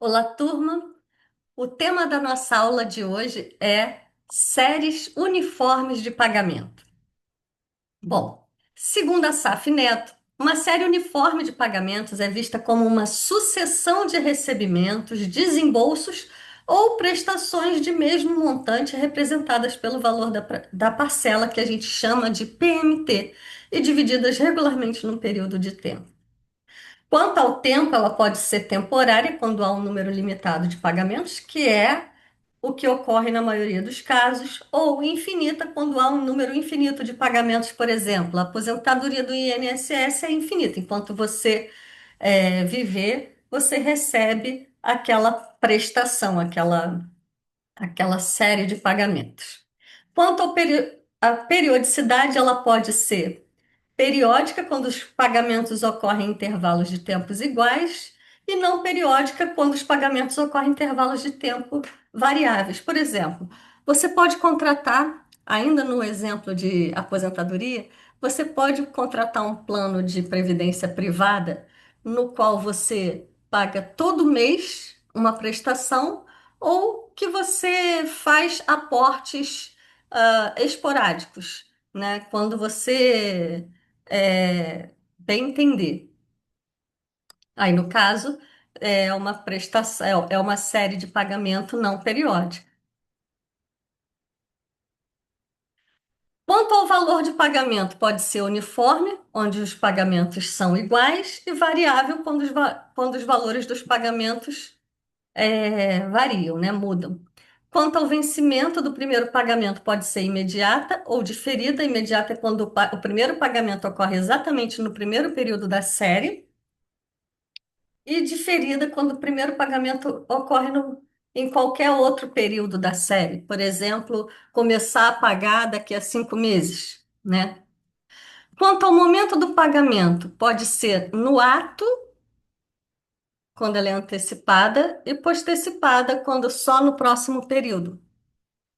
Olá, turma. O tema da nossa aula de hoje é séries uniformes de pagamento. Bom, segundo a SAF Neto, uma série uniforme de pagamentos é vista como uma sucessão de recebimentos, desembolsos ou prestações de mesmo montante representadas pelo valor da parcela que a gente chama de PMT e divididas regularmente num período de tempo. Quanto ao tempo, ela pode ser temporária quando há um número limitado de pagamentos, que é o que ocorre na maioria dos casos, ou infinita quando há um número infinito de pagamentos, por exemplo. A aposentadoria do INSS é infinita. Enquanto você viver, você recebe aquela prestação, aquela série de pagamentos. Quanto à periodicidade, ela pode ser periódica, quando os pagamentos ocorrem em intervalos de tempos iguais, e não periódica, quando os pagamentos ocorrem em intervalos de tempo variáveis. Por exemplo, você pode contratar, ainda no exemplo de aposentadoria, você pode contratar um plano de previdência privada, no qual você paga todo mês uma prestação, ou que você faz aportes, esporádicos, né? Quando você bem entender. Aí, no caso, é uma prestação, é uma série de pagamento não periódica. Quanto ao valor de pagamento, pode ser uniforme, onde os pagamentos são iguais, e variável, quando os valores dos pagamentos variam, né? Mudam. Quanto ao vencimento do primeiro pagamento, pode ser imediata ou diferida. Imediata é quando o primeiro pagamento ocorre exatamente no primeiro período da série. E diferida quando o primeiro pagamento ocorre em qualquer outro período da série. Por exemplo, começar a pagar daqui a 5 meses, né? Quanto ao momento do pagamento, pode ser no ato, quando ela é antecipada, e postecipada, quando só no próximo período.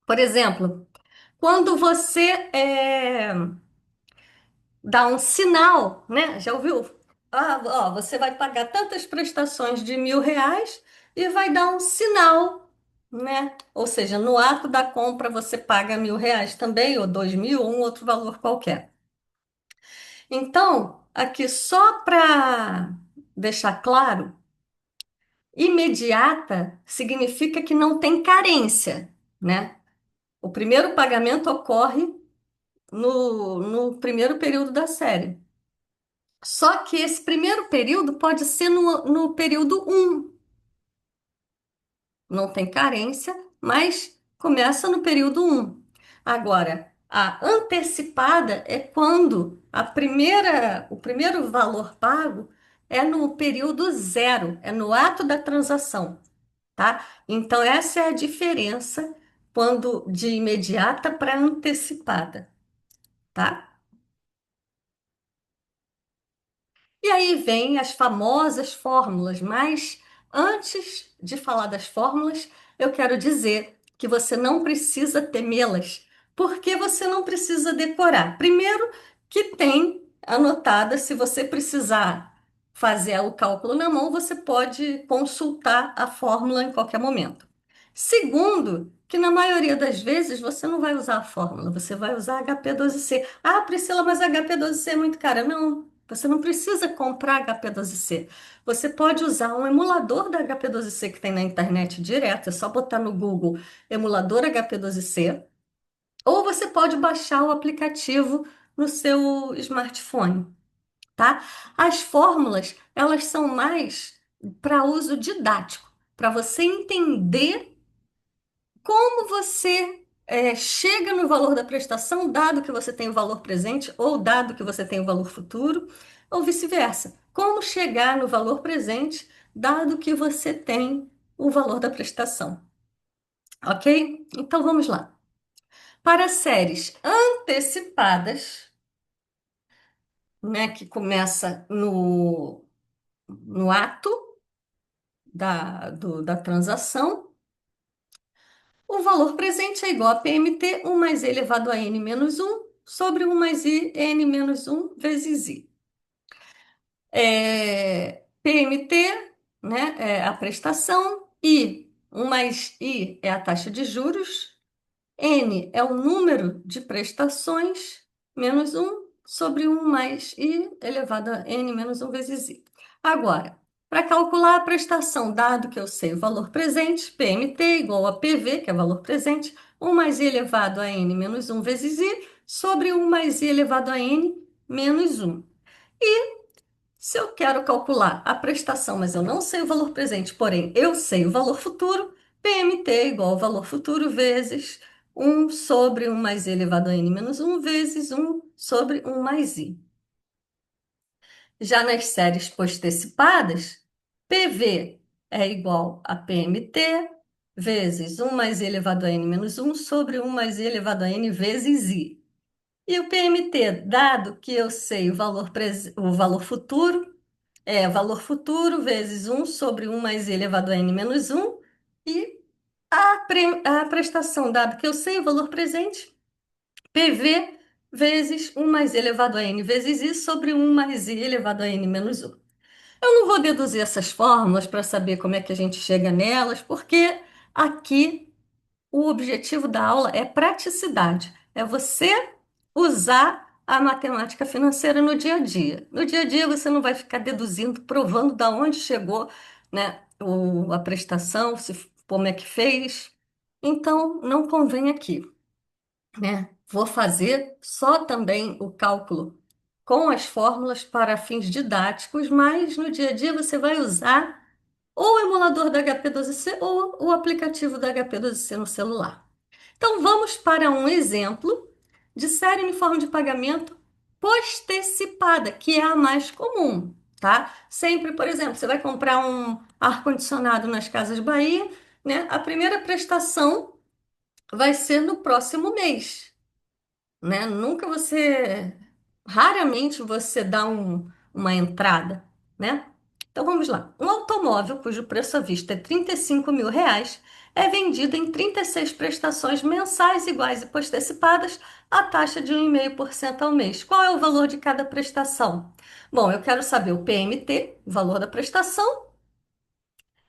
Por exemplo, quando você dá um sinal, né? Já ouviu? Ah, ó, você vai pagar tantas prestações de R$ 1.000 e vai dar um sinal, né? Ou seja, no ato da compra você paga R$ 1.000 também, ou 2.000, ou um outro valor qualquer. Então, aqui só para deixar claro, imediata significa que não tem carência, né? O primeiro pagamento ocorre no primeiro período da série. Só que esse primeiro período pode ser no período um. Não tem carência, mas começa no período um. Agora, a antecipada é quando o primeiro valor pago é no período zero, é no ato da transação, tá? Então, essa é a diferença quando de imediata para antecipada, tá? E aí vem as famosas fórmulas, mas antes de falar das fórmulas, eu quero dizer que você não precisa temê-las, porque você não precisa decorar. Primeiro, que tem anotada, se você precisar fazer o cálculo na mão, você pode consultar a fórmula em qualquer momento. Segundo, que na maioria das vezes você não vai usar a fórmula, você vai usar HP12C. Ah, Priscila, mas HP12C é muito cara. Não, você não precisa comprar HP12C. Você pode usar um emulador da HP12C que tem na internet direto, é só botar no Google emulador HP12C, ou você pode baixar o aplicativo no seu smartphone, tá? As fórmulas, elas são mais para uso didático, para você entender como você chega no valor da prestação, dado que você tem o valor presente, ou dado que você tem o valor futuro, ou vice-versa. Como chegar no valor presente, dado que você tem o valor da prestação. Ok? Então vamos lá. Para séries antecipadas, né, que começa no ato da transação, o valor presente é igual a PMT, 1 mais E elevado a N menos 1, sobre 1 mais I, N menos 1 vezes I. PMT né, é a prestação, I, 1 mais I é a taxa de juros, N é o número de prestações, menos um sobre um mais I elevado a N menos um vezes I. Agora, para calcular a prestação, dado que eu sei o valor presente, PMT igual a PV, que é valor presente, um mais I elevado a N menos um vezes I, sobre um mais I elevado a N menos um. Se eu quero calcular a prestação, mas eu não sei o valor presente, porém eu sei o valor futuro, PMT é igual ao valor futuro vezes um sobre um mais i elevado a n menos um vezes um sobre um mais i. Já nas séries postecipadas, PV é igual a PMT vezes um mais i elevado a n menos um sobre um mais i elevado a n vezes i. E o PMT, dado que eu sei o valor futuro, é valor futuro vezes um sobre um mais i elevado a n menos um. E a prestação, dado que eu sei o valor presente, PV vezes um mais i elevado a n vezes i sobre um mais i elevado a n menos um. Eu não vou deduzir essas fórmulas para saber como é que a gente chega nelas, porque aqui o objetivo da aula é praticidade, é você usar a matemática financeira no dia a dia. No dia a dia você não vai ficar deduzindo, provando da onde chegou, né, a prestação, se, como é que fez. Então, não convém aqui, né? Vou fazer só também o cálculo com as fórmulas para fins didáticos, mas no dia a dia você vai usar ou o emulador da HP12C ou o aplicativo da HP12C no celular. Então, vamos para um exemplo de série uniforme de pagamento postecipada, que é a mais comum, tá? Sempre, por exemplo, você vai comprar um ar-condicionado nas Casas Bahia, né? A primeira prestação vai ser no próximo mês, né? Nunca você, raramente você dá uma entrada, né? Então vamos lá. Um automóvel cujo preço à vista é R$ 35.000 é vendido em 36 prestações mensais iguais e postecipadas à taxa de 1,5% ao mês. Qual é o valor de cada prestação? Bom, eu quero saber o PMT, o valor da prestação.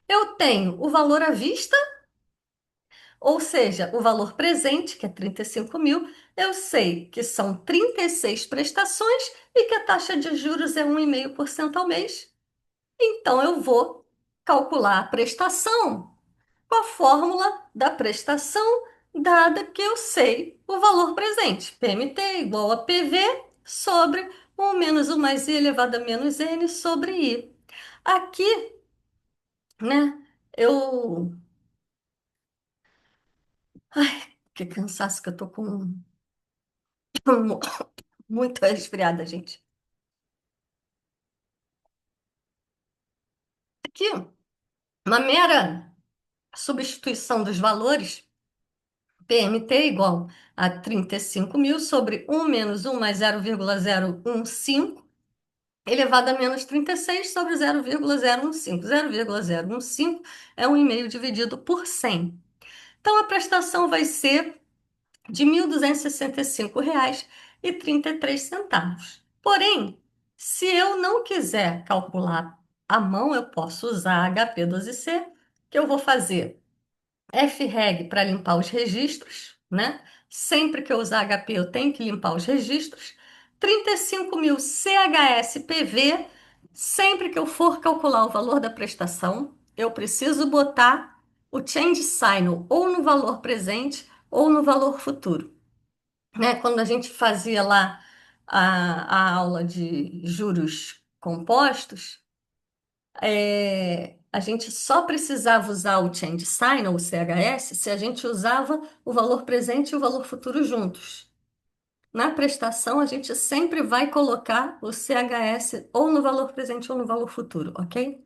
Eu tenho o valor à vista, ou seja, o valor presente, que é 35 mil, eu sei que são 36 prestações e que a taxa de juros é 1,5% ao mês. Então, eu vou calcular a prestação com a fórmula da prestação, dada que eu sei o valor presente. PMT igual a PV sobre 1 menos 1 mais I elevado a menos N sobre I. Aqui, né, eu... Que cansaço que eu tô com... Muito resfriada, gente. Aqui, uma mera substituição dos valores, PMT igual a 35 mil sobre um menos um mais 0,015 elevado a menos 36 sobre 0,015. 0,015 é 1,5 dividido por 100. Então, a prestação vai ser de R$ 1.265,33. Porém, se eu não quiser calcular à mão, eu posso usar HP12C, que eu vou fazer FREG para limpar os registros, né? Sempre que eu usar HP, eu tenho que limpar os registros. 35 mil CHSPV, sempre que eu for calcular o valor da prestação, eu preciso botar o change signal ou no valor presente ou no valor futuro, né? Quando a gente fazia lá a aula de juros compostos, a gente só precisava usar o change sign, ou o CHS, se a gente usava o valor presente e o valor futuro juntos. Na prestação, a gente sempre vai colocar o CHS ou no valor presente ou no valor futuro, ok?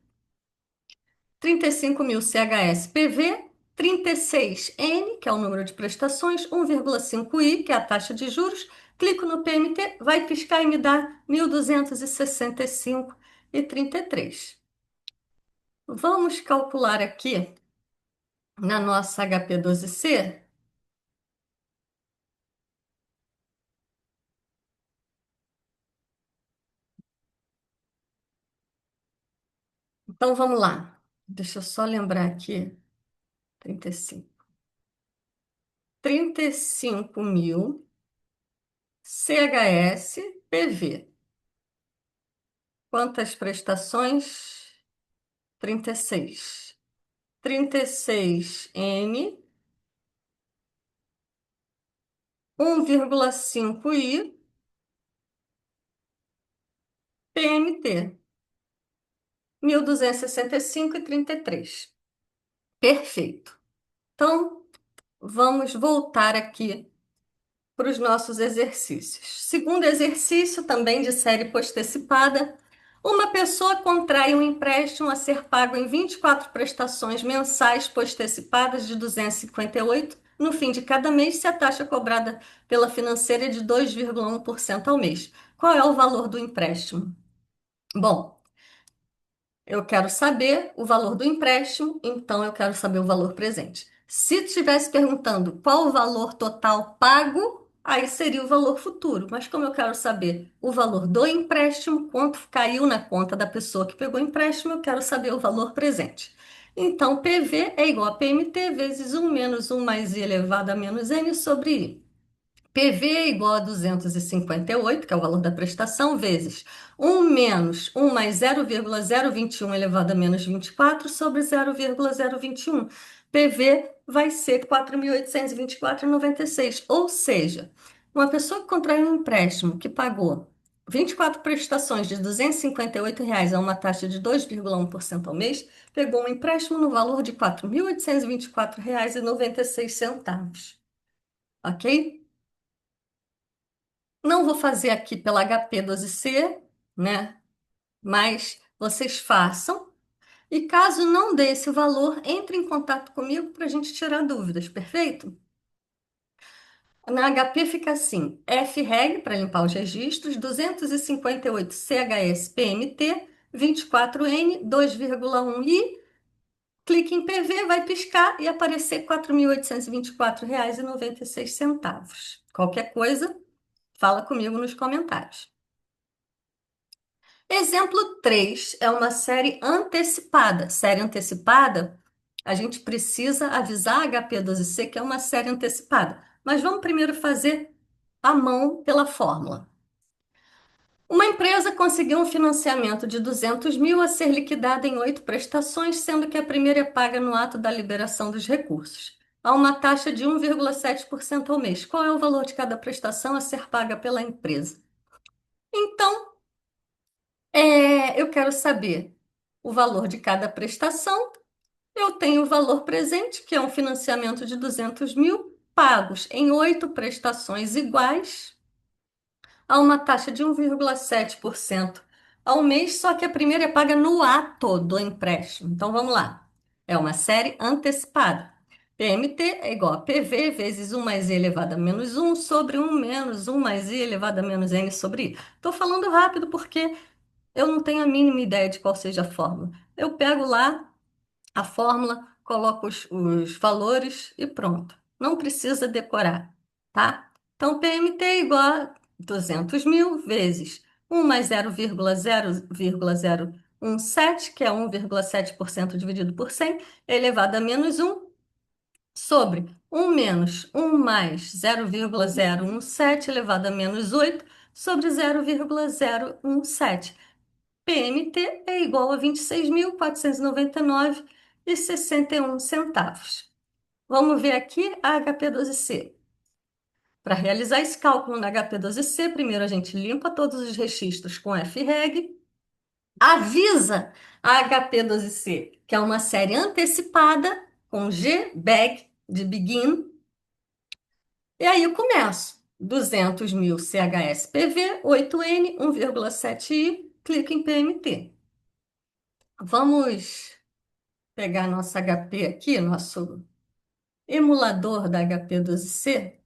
35 mil CHS PV, 36N, que é o número de prestações, 1,5I, que é a taxa de juros. Clico no PMT, vai piscar e me dá 1.265,33. Vamos calcular aqui na nossa HP12C. Então vamos lá. Deixa eu só lembrar aqui. 35. 35.000 CHS PV. Quantas prestações? 36. 36N, 1,5I, PMT. 1.265,33. Perfeito. Então, vamos voltar aqui para os nossos exercícios. Segundo exercício, também de série postecipada, uma pessoa contrai um empréstimo a ser pago em 24 prestações mensais postecipadas de 258 no fim de cada mês, se a taxa cobrada pela financeira é de 2,1% ao mês. Qual é o valor do empréstimo? Bom, eu quero saber o valor do empréstimo, então eu quero saber o valor presente. Se estivesse perguntando qual o valor total pago, aí seria o valor futuro. Mas como eu quero saber o valor do empréstimo, quanto caiu na conta da pessoa que pegou o empréstimo, eu quero saber o valor presente. Então, PV é igual a PMT vezes um menos um mais I elevado a menos N sobre I. PV é igual a 258, que é o valor da prestação, vezes um menos um mais 0,021 elevado a menos 24 sobre 0,021. PV vai ser 4.824,96. Ou seja, uma pessoa que contraiu um empréstimo que pagou 24 prestações de R$ 258 a uma taxa de 2,1% ao mês, pegou um empréstimo no valor de R$ 4.824,96. Ok? Não vou fazer aqui pela HP12C, né? Mas vocês façam. E caso não dê esse valor, entre em contato comigo para a gente tirar dúvidas, perfeito? Na HP fica assim: FREG para limpar os registros, 258 CHS PMT, 24N, 2,1I. Clique em PV, vai piscar e aparecer R$ 4.824,96. Qualquer coisa, fala comigo nos comentários. Exemplo 3 é uma série antecipada. Série antecipada, a gente precisa avisar a HP12C que é uma série antecipada. Mas vamos primeiro fazer a mão pela fórmula. Uma empresa conseguiu um financiamento de 200.000 a ser liquidado em 8 prestações, sendo que a primeira é paga no ato da liberação dos recursos. Há uma taxa de 1,7% ao mês. Qual é o valor de cada prestação a ser paga pela empresa? Então, eu quero saber o valor de cada prestação. Eu tenho o valor presente, que é um financiamento de 200.000, pagos em 8 prestações iguais, a uma taxa de 1,7% ao mês, só que a primeira é paga no ato do empréstimo. Então vamos lá. É uma série antecipada. PMT é igual a PV vezes 1 mais I elevado a menos um sobre um menos 1 mais I elevado a menos N sobre I. Estou falando rápido porque eu não tenho a mínima ideia de qual seja a fórmula. Eu pego lá a fórmula, coloco os valores e pronto. Não precisa decorar, tá? Então, PMT é igual a 200.000 vezes 1 mais 0,017, que é 1,7% dividido por 100, elevado a menos um, sobre um menos um mais 0,017 elevado a menos 8 sobre 0,017. PMT é igual a 26.499,61 centavos. Vamos ver aqui a HP12C. Para realizar esse cálculo na HP12C, primeiro a gente limpa todos os registros com FREG, avisa a HP12C que é uma série antecipada com GBEG de Begin, e aí eu começo. 200.000 CHSPV, 8N, 1,7I, clico em PMT. Vamos pegar nosso HP aqui, nosso emulador da HP12C.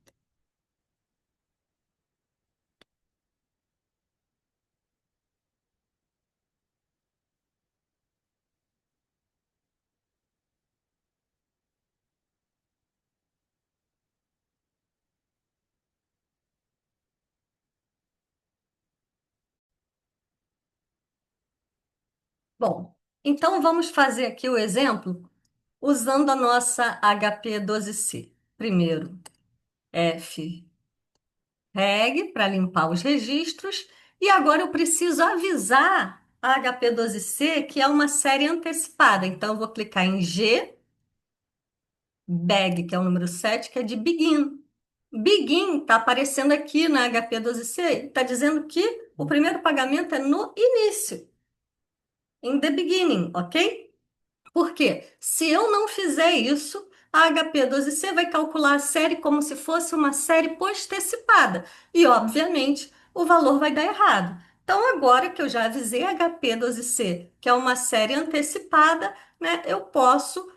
Bom, Então, vamos fazer aqui o exemplo usando a nossa HP12C. Primeiro, F reg para limpar os registros. E agora eu preciso avisar a HP12C que é uma série antecipada. Então, eu vou clicar em G, bag, que é o número 7, que é de begin. Begin está aparecendo aqui na HP12C, está dizendo que o primeiro pagamento é no início, in the beginning, ok? Porque se eu não fizer isso, a HP12C vai calcular a série como se fosse uma série postecipada. E, obviamente, o valor vai dar errado. Então, agora que eu já avisei a HP12C, que é uma série antecipada, né, eu posso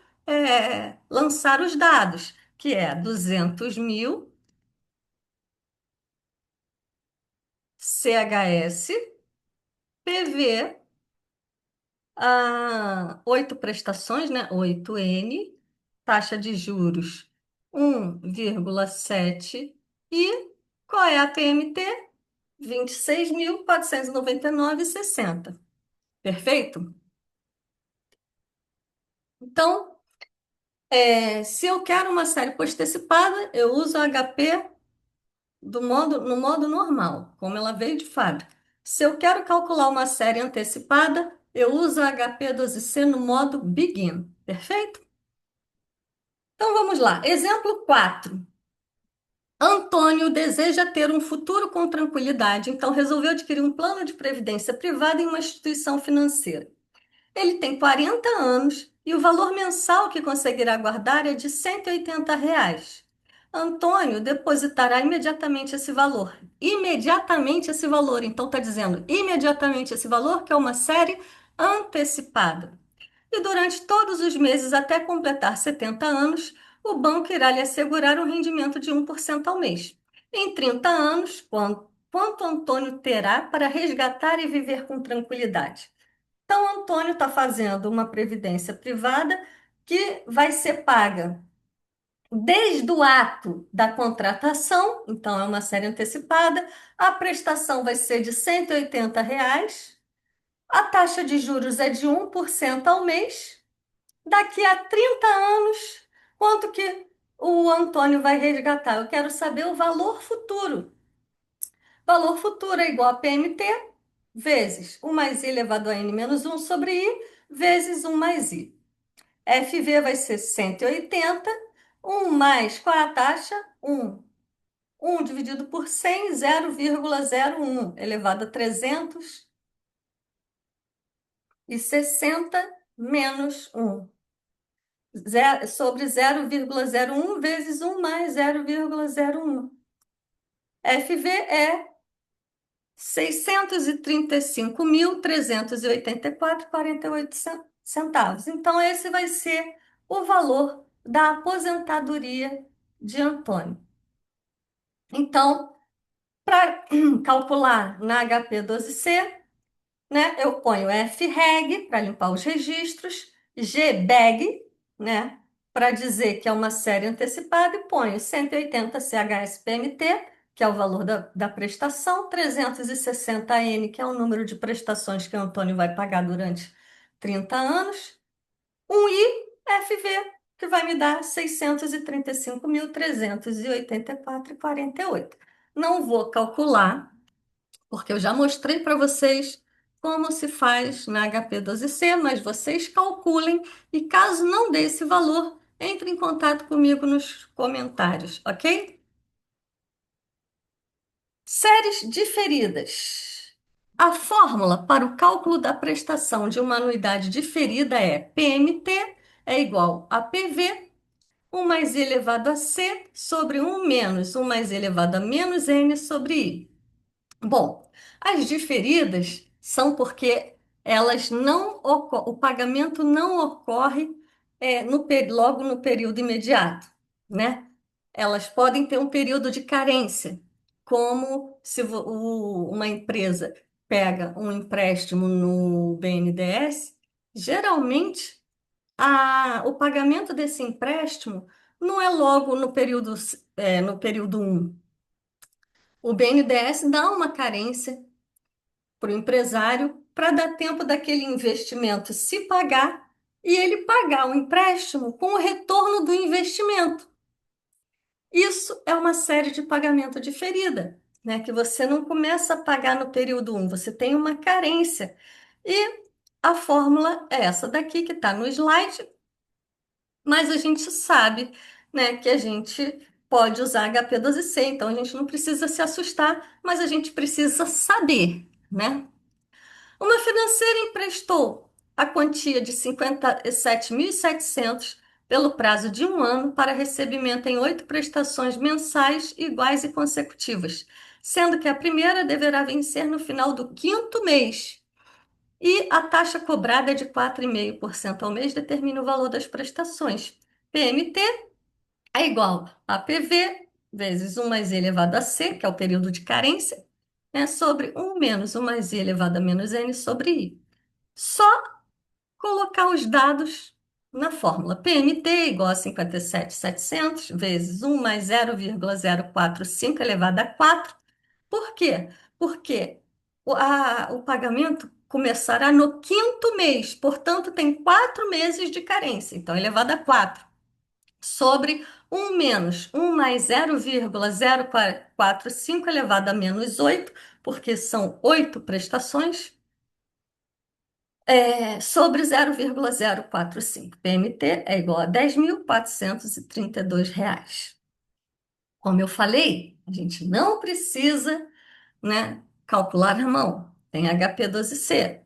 lançar os dados, que é 200.000 CHS, PV, 8 prestações, né? 8N, taxa de juros 1,7 e qual é a PMT? 26.499,60. Perfeito? Então, se eu quero uma série postecipada, eu uso a HP no modo normal, como ela veio de fábrica. Se eu quero calcular uma série antecipada, eu uso a HP12C no modo Begin. Perfeito? Então vamos lá. Exemplo 4. Antônio deseja ter um futuro com tranquilidade, então resolveu adquirir um plano de previdência privada em uma instituição financeira. Ele tem 40 anos e o valor mensal que conseguirá guardar é de R$ 180. Antônio depositará imediatamente esse valor. Imediatamente esse valor. Então está dizendo imediatamente esse valor, que é uma série antecipada. E durante todos os meses até completar 70 anos, o banco irá lhe assegurar um rendimento de 1% ao mês. Em 30 anos, quanto Antônio terá para resgatar e viver com tranquilidade? Então, Antônio está fazendo uma previdência privada que vai ser paga desde o ato da contratação, então é uma série antecipada, a prestação vai ser de R$ 180, a taxa de juros é de 1% ao mês. Daqui a 30 anos, quanto que o Antônio vai resgatar? Eu quero saber o valor futuro. Valor futuro é igual a PMT vezes 1 mais i elevado a n menos 1 sobre i vezes 1 mais i. FV vai ser 180. 1 mais, qual é a taxa? 1. 1 dividido por 100, 0,01 elevado a 360 menos 1. Sobre 0,01 vezes 1 mais 0,01. FV é 635.384,48 centavos. Então, esse vai ser o valor da aposentadoria de Antônio. Então, para calcular na HP12C, né? Eu ponho FREG para limpar os registros, GBEG, né? Para dizer que é uma série antecipada, e ponho 180 CHSPMT, que é o valor da prestação, 360N, que é o número de prestações que o Antônio vai pagar durante 30 anos, um IFV, que vai me dar 635.384,48. Não vou calcular porque eu já mostrei para vocês como se faz na HP12C, mas vocês calculem e caso não dê esse valor, entre em contato comigo nos comentários, ok? Séries diferidas. A fórmula para o cálculo da prestação de uma anuidade diferida é PMT é igual a PV, 1 mais i elevado a C sobre 1 menos 1 mais i elevado a menos N sobre I. Bom, as diferidas são porque elas o pagamento não ocorre logo no período imediato, né? Elas podem ter um período de carência, como se uma empresa pega um empréstimo no BNDES, geralmente o pagamento desse empréstimo não é logo no período 1. O BNDES dá uma carência para o empresário para dar tempo daquele investimento se pagar e ele pagar o empréstimo com o retorno do investimento. Isso é uma série de pagamento diferida, né? Que você não começa a pagar no período um, você tem uma carência. E a fórmula é essa daqui que está no slide, mas a gente sabe, né, que a gente pode usar HP12C, então a gente não precisa se assustar, mas a gente precisa saber, né? Uma financeira emprestou a quantia de 57.700 pelo prazo de um ano para recebimento em 8 prestações mensais iguais e consecutivas, sendo que a primeira deverá vencer no final do quinto mês. E a taxa cobrada é de 4,5% ao mês, determina o valor das prestações. PMT é igual a PV vezes 1 mais I elevado a C, que é o período de carência, né, sobre 1 menos 1 mais I elevado a menos N sobre I. Só colocar os dados na fórmula. PMT igual a 57.700 vezes 1 mais 0,045 elevado a 4. Por quê? Porque o pagamento começará no quinto mês, portanto, tem 4 meses de carência, então elevado a 4 sobre 1 menos 1 mais 0,045 elevado a menos 8, porque são 8 prestações, sobre 0,045. PMT é igual a 10.432 reais. Como eu falei, a gente não precisa, né, calcular na mão. Tem HP12C. O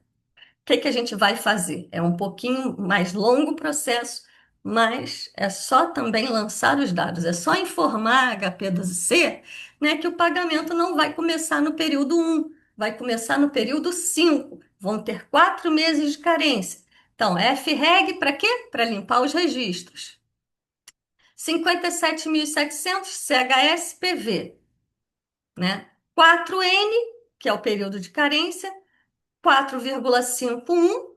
que que a gente vai fazer? É um pouquinho mais longo o processo, mas é só também lançar os dados, é só informar a HP12C, né, que o pagamento não vai começar no período um, vai começar no período 5. Vão ter 4 meses de carência. Então, FREG para quê? Para limpar os registros. 57.700 CHSPV, né? 4N, que é o período de carência, 4,51.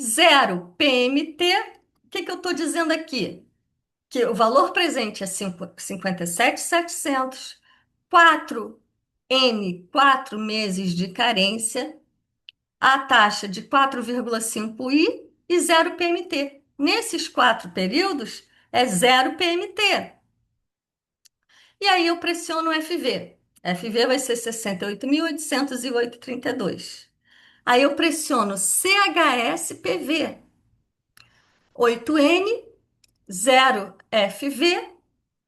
Zero PMT, o que que eu estou dizendo aqui? Que o valor presente é 57.700, 4N, 4 meses de carência, a taxa de 4,5I e zero PMT. Nesses 4 períodos, é zero PMT. E aí eu pressiono o FV. FV vai ser 68.808,32. Aí eu pressiono CHSPV, 8N, 0 FV,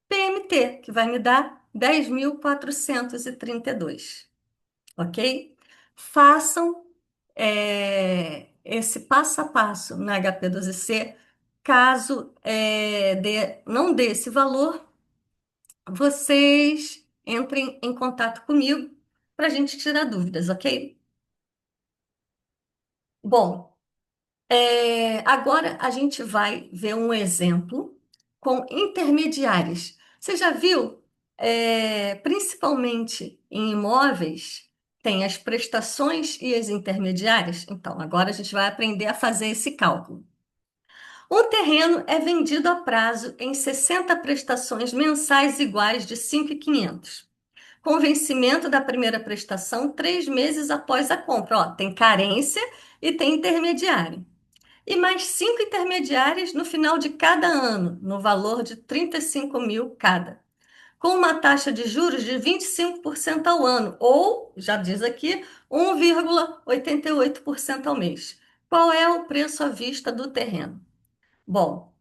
PMT, que vai me dar 10.432, ok? Façam esse passo a passo na HP12C. Caso não dê esse valor, vocês entrem em contato comigo para a gente tirar dúvidas, ok? Bom, agora a gente vai ver um exemplo com intermediários. Você já viu, principalmente em imóveis, tem as prestações e as intermediárias? Então, agora a gente vai aprender a fazer esse cálculo. Um terreno é vendido a prazo em 60 prestações mensais iguais de 5.500, com vencimento da primeira prestação 3 meses após a compra. Ó, tem carência e tem intermediário e mais 5 intermediárias no final de cada ano, no valor de 35.000 cada, com uma taxa de juros de 25% ao ano, ou, já diz aqui, 1,88% ao mês. Qual é o preço à vista do terreno? Bom,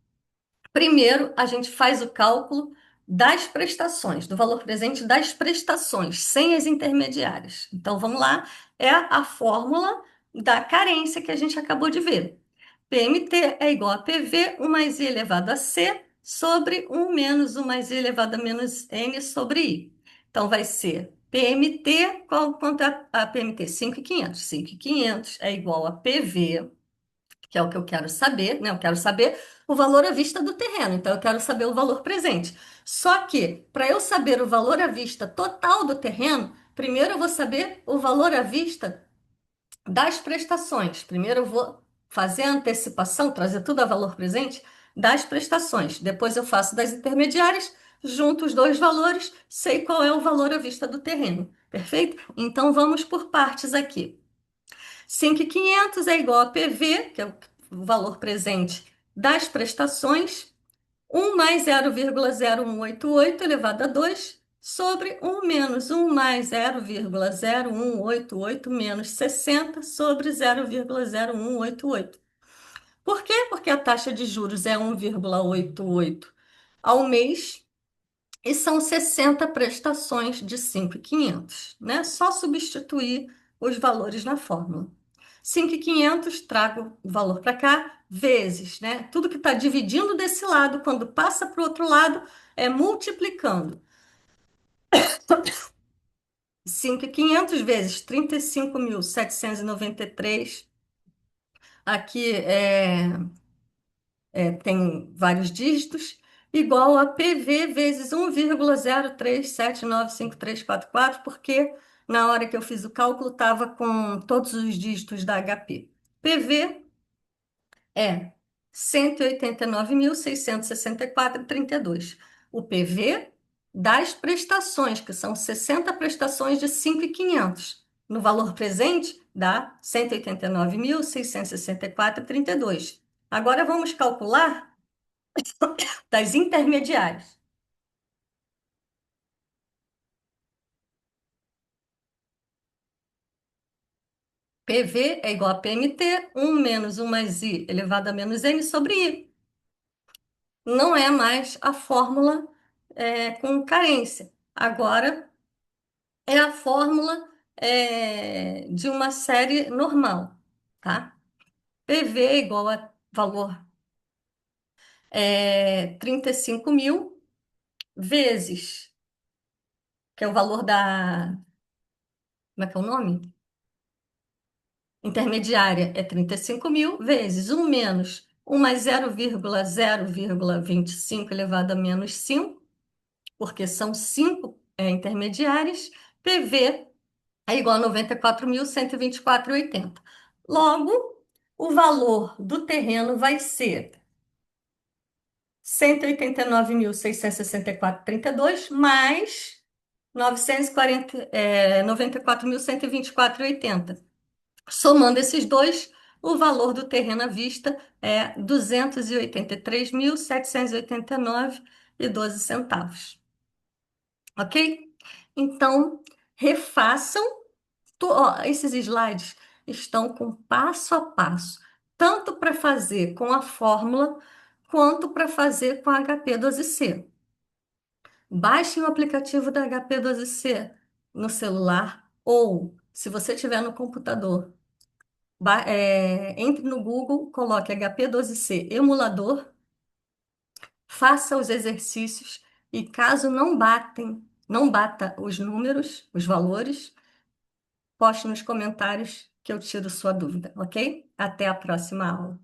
primeiro, a gente faz o cálculo das prestações, do valor presente das prestações, sem as intermediárias. Então, vamos lá, é a fórmula da carência que a gente acabou de ver. PMT é igual a PV, 1 mais I elevado a C, sobre 1 menos 1 mais I elevado a menos N sobre I. Então, vai ser PMT, quanto é a PMT? 5.500. 5.500 é igual a PV, que é o que eu quero saber, né? Eu quero saber o valor à vista do terreno, então eu quero saber o valor presente. Só que, para eu saber o valor à vista total do terreno, primeiro eu vou saber o valor à vista das prestações. Primeiro eu vou fazer a antecipação, trazer tudo a valor presente das prestações. Depois eu faço das intermediárias, junto os dois valores, sei qual é o valor à vista do terreno. Perfeito? Então vamos por partes aqui. 5.500 é igual a PV, que é o valor presente das prestações, 1 mais 0,0188 elevado a 2 sobre 1 menos 1 mais 0,0188 menos 60 sobre 0,0188. Por quê? Porque a taxa de juros é 1,88 ao mês e são 60 prestações de 5.500, né? Só substituir os valores na fórmula. 5.500, trago o valor para cá, vezes, né? Tudo que está dividindo desse lado, quando passa para o outro lado, é multiplicando. 5.500 vezes 35.793. Aqui tem vários dígitos, igual a PV vezes 1,03795344, porque na hora que eu fiz o cálculo estava com todos os dígitos da HP. PV é 189.664,32. O PV das prestações, que são 60 prestações de 5.500. No valor presente, dá 189.664,32. Agora vamos calcular das intermediárias. PV é igual a PMT, 1 menos 1 mais I elevado a menos N sobre I. Não é mais a fórmula com carência. Agora é a fórmula de uma série normal, tá? PV é igual a valor 35.000 vezes, que é o valor da... Como é que é o nome? Intermediária é 35.000 vezes 1 menos 1 mais 0,0,25 elevado a menos 5, porque são 5 intermediárias. PV é igual a 94.124,80. Logo, o valor do terreno vai ser 189.664,32 mais 94.124,80. Somando esses dois, o valor do terreno à vista é 283.789,12 centavos. Ok? Então, refaçam. Ó, esses slides estão com passo a passo, tanto para fazer com a fórmula, quanto para fazer com a HP12C. Baixem o aplicativo da HP12C no celular ou, se você tiver no computador, entre no Google, coloque HP12C emulador, faça os exercícios e caso não bata os números, os valores, poste nos comentários que eu tiro sua dúvida, ok? Até a próxima aula.